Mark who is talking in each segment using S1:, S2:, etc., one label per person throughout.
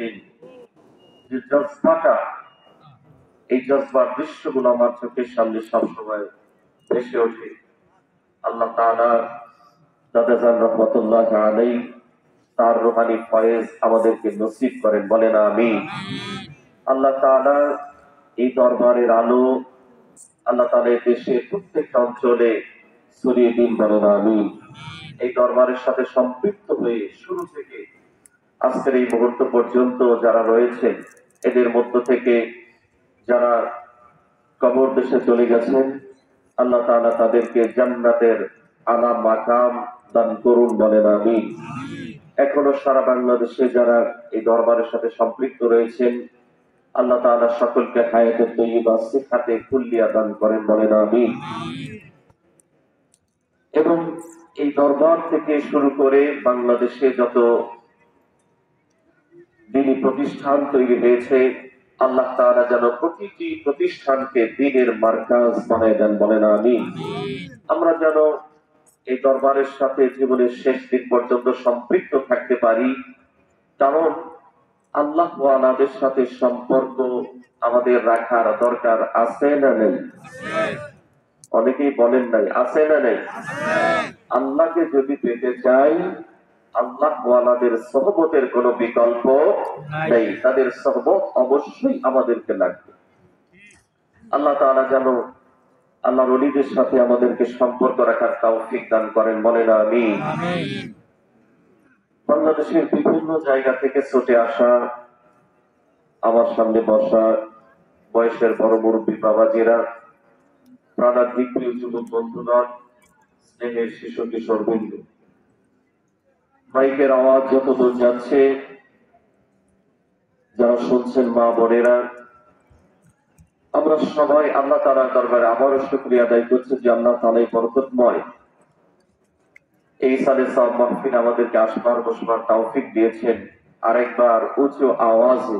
S1: মধ্যে যে জজবাটা, এই জজবার দৃশ্যগুলো আমার চোখের সামনে সবসময় ভেসে ওঠে। আল্লাহ তাআলা দাদাজান রহমতুল্লাহ আলাইহি তার রূহানি ফয়েজ আমাদেরকে নসিব করেন, বলেন আমিন। আল্লাহ তাআলা এই দরবারের আলো আল্লাহ তাআলা দেশে প্রত্যেকটা অঞ্চলে ছড়িয়ে দিন, বলেন আমিন। এই দরবারের সাথে সম্পৃক্ত হয়ে শুরু থেকে আজকের এই মুহূর্ত পর্যন্ত যারা রয়েছেন, এদের মধ্য থেকে যারা কবর দেশে চলে গেছেন, আল্লাহ তাআলা তাদেরকে জান্নাতের আলা মাকাম দান করুন, বলেন আমিন। এখনো সারা বাংলাদেশে যারা এই দরবারের সাথে সম্পৃক্ত রয়েছেন, আল্লাহ তাআলা সকলকে হায়াতে তৈয়্যিবা সিহাতে কুল্লিয়া দান করেন, বলেন আমিন। এবং এই দরবার থেকে শুরু করে বাংলাদেশে যত দ্বীনি প্রতিষ্ঠান তৈরি হয়েছে, আল্লাহ তাআলা যেন প্রতিটি প্রতিষ্ঠানকে দ্বীনের মারকাজ বানায় দেন, বলেন আমিন। আমরা যেন এই দরবারের সাথে জীবনের শেষ দিন পর্যন্ত সম্পৃক্ত থাকতে পারি, কারণ আল্লাহ ওয়ালাদের সাথে সম্পর্ক আমাদের রাখার দরকার আছে না নেই? অনেকেই বলেন নাই, আছে না নেই? আল্লাহকে যদি পেতে চাই, আল্লাহ ওয়ালাদের সহবতের কোনো বিকল্প নেই, তাদের সহবত অবশ্যই আমাদেরকে লাগবে। আল্লাহ তাআলা যেন আল্লাহর ওলিদের সাথে আমাদেরকে সম্পর্ক রাখার তৌফিক দান করেন, বলেন আমিন। বাংলাদেশের বিভিন্ন জায়গা থেকে ছুটে আসা, আমার সামনে বসা বয়সের বড় মুরব্বী বাবাজিরা, প্রাণাধিক প্রিয় যুবক বন্ধুগণ, স্নেহের শিশু কিশোর বন্ধু, মাইকের আওয়াজ যতদূর যাচ্ছে যারা শুনছেন মা বোনেরা, আমরা সবাই আল্লাহ তাআলার দরবারে আবারও শুকরিয়া আদায় করছি যে আল্লাহ তাআলাই বরকতময় এই সালে সওয়াব মাহফিল আমাদেরকে আসবার বসবার তৌফিক দিয়েছেন। আরেকবার উঁচু আওয়াজে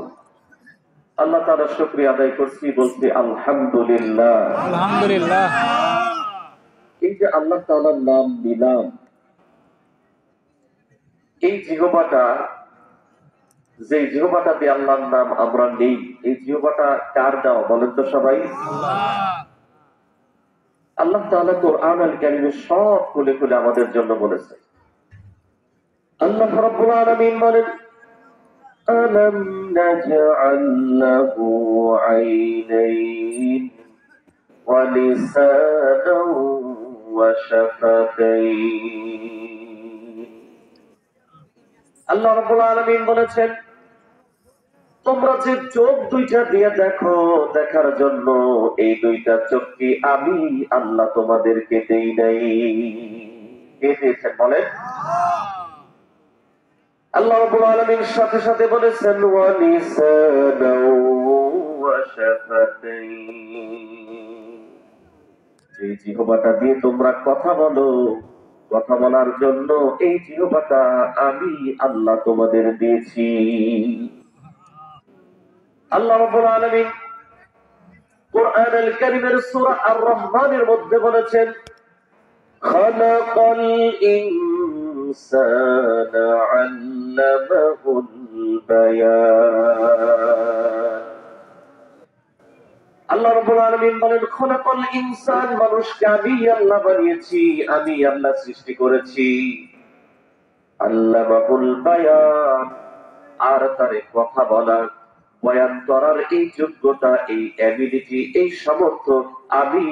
S1: আল্লাহ তাআলার শুকরিয়া আদায় করছি, বলছি আলহামদুলিল্লাহ।
S2: আলহামদুলিল্লাহ।
S1: এই যে আল্লাহ তাআলার নাম নিলাম, এই জিহ্বাটা, যে জিহ্বাটা দিয়ে আল্লাহর নাম আমরা নেই, এই জিহ্বাটা কার দেওয়া বলেন তো সবাই? আল্লাহ তাআলা কোরআন আল কারীমে সব খুলে খুলে আমাদের জন্য বলেছেন। আল্লাহ রাব্বুল আলামিন বলেন, আলাম নাজআল লাহু আইনাইন ওয়া লিসানান ওয়া শাফাতাইন। আল্লাহ রাব্বুল আলামিন বলেছেন, তোমরা যে চোখ দুইটা দিয়ে দেখো, দেখার জন্য এই দুইটা চোখ কি আমি আল্লাহ তোমাদেরকে দেই নাই? কে দিয়েছেন বলেন? আল্লাহ রাব্বুল আলামিন সাথে সাথে বলেছেন, ওয়া লিসানান ওয়া শাফাতাইন। যে জিহ্বাটা দিয়ে তোমরা কথা বলো, কথা বলার জন্য এই জিহ্বাটা আমি আল্লাহ তোমাদের দিয়েছি। আল্লাহ রাব্বুল আলামিন কোরআন আল কারীমের সূরা আর রহমানের মধ্যে বলেছেন, খালাকাল ইনসানা আল্লামাহুল বায়ান। আল্লাহ রাব্বুল আলামিন বলেন, খালাকাল ইনসান, মানুষকে আমি আল্লাহ বানিয়েছি, আমি আল্লাহ সৃষ্টি করেছি। আল্লামাহুল বায়ান, আর তারে কথা বলার, বয়ান করার এই যোগ্যতা, এই অ্যাবিলিটি, এই সামর্থ্য আমি